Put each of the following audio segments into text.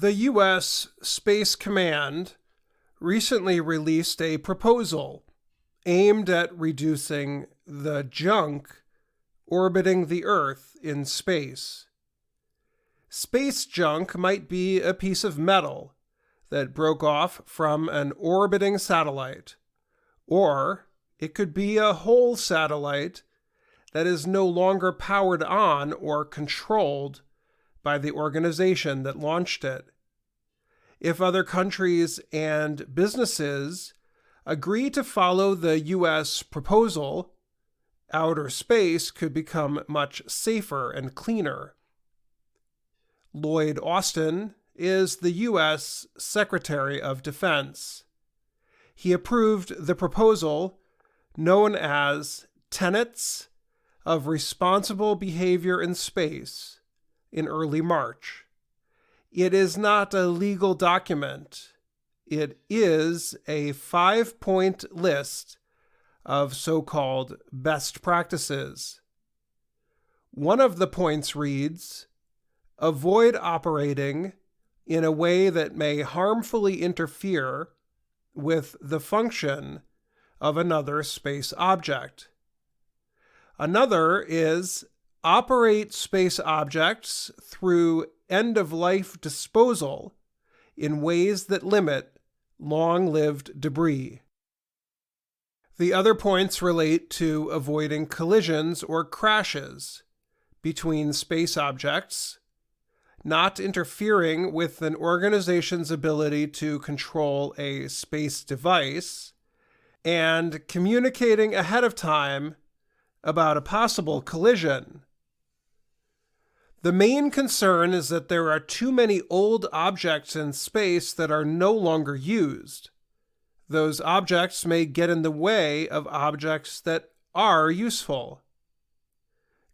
The U.S. Space Command recently released a proposal aimed at reducing the junk orbiting the Earth in space. Space junk might be a piece of metal that broke off from an orbiting satellite, or it could be a whole satellite that is no longer powered on or controlled by the organization that launched it. If other countries and businesses agree to follow the U.S. proposal, outer space could become much safer and cleaner. Lloyd Austin is the U.S. Secretary of Defense. He approved the proposal known as Tenets of Responsible Behavior in Space in early March. It is not a legal document. It is a 5-point list of so-called best practices. One of the points reads, avoid operating in a way that may harmfully interfere with the function of another space object. Another is operate space objects through end-of-life disposal in ways that limit long-lived debris. The other points relate to avoiding collisions or crashes between space objects, not interfering with an organization's ability to control a space device, and communicating ahead of time about a possible collision. The main concern is that there are too many old objects in space that are no longer used. Those objects may get in the way of objects that are useful.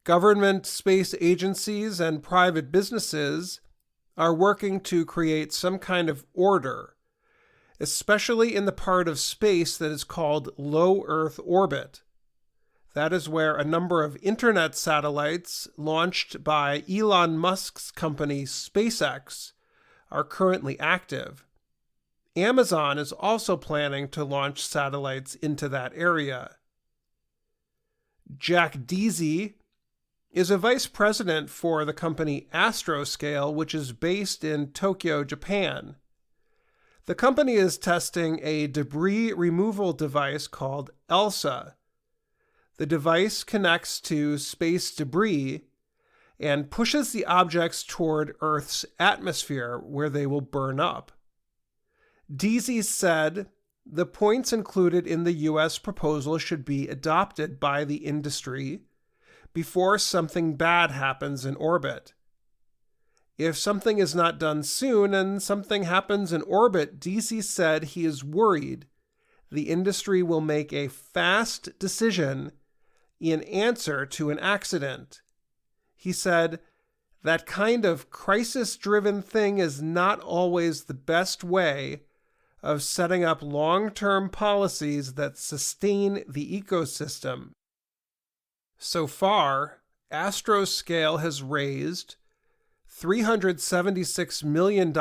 Government space agencies and private businesses are working to create some kind of order, especially in the part of space that is called low Earth orbit. That is where a number of internet satellites launched by Elon Musk's company SpaceX are currently active. Amazon is also planning to launch satellites into that area. Jack Deasy is a vice president for the company Astroscale, which is based in Tokyo, Japan. The company is testing a debris removal device called ELSA. The device connects to space debris and pushes the objects toward Earth's atmosphere where they will burn up. Deasy said the points included in the U.S. proposal should be adopted by the industry before something bad happens in orbit. If something is not done soon and something happens in orbit, Deasy said he is worried the industry will make a fast decision in answer to an accident. He said, that kind of crisis-driven thing is not always the best way of setting up long-term policies that sustain the ecosystem. So far, Astroscale has raised $376 million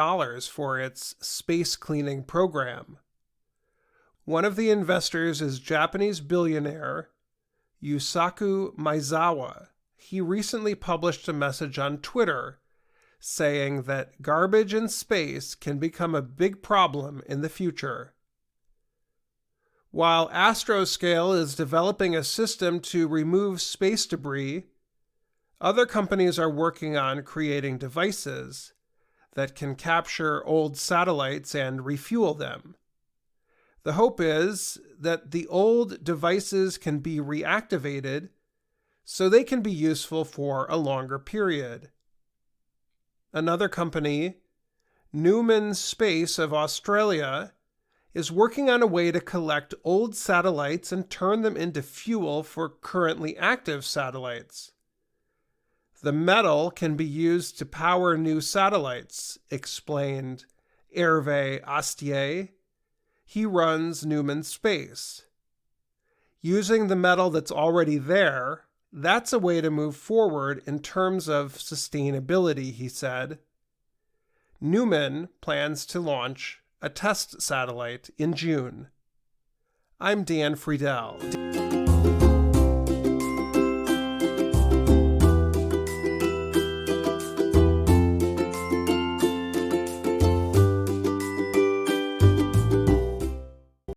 for its space cleaning program. One of the investors is Japanese billionaire Yusaku Maezawa. He recently published a message on Twitter saying that garbage in space can become a big problem in the future. While Astroscale is developing a system to remove space debris, other companies are working on creating devices that can capture old satellites and refuel them. The hope is that the old devices can be reactivated so they can be useful for a longer period. Another company, Newman Space of Australia, is working on a way to collect old satellites and turn them into fuel for currently active satellites. The metal can be used to power new satellites, explained Hervé Astier. He runs Newman Space. Using the metal that's already there, that's a way to move forward in terms of sustainability, he said. Newman plans to launch a test satellite in June. I'm Dan Friedel.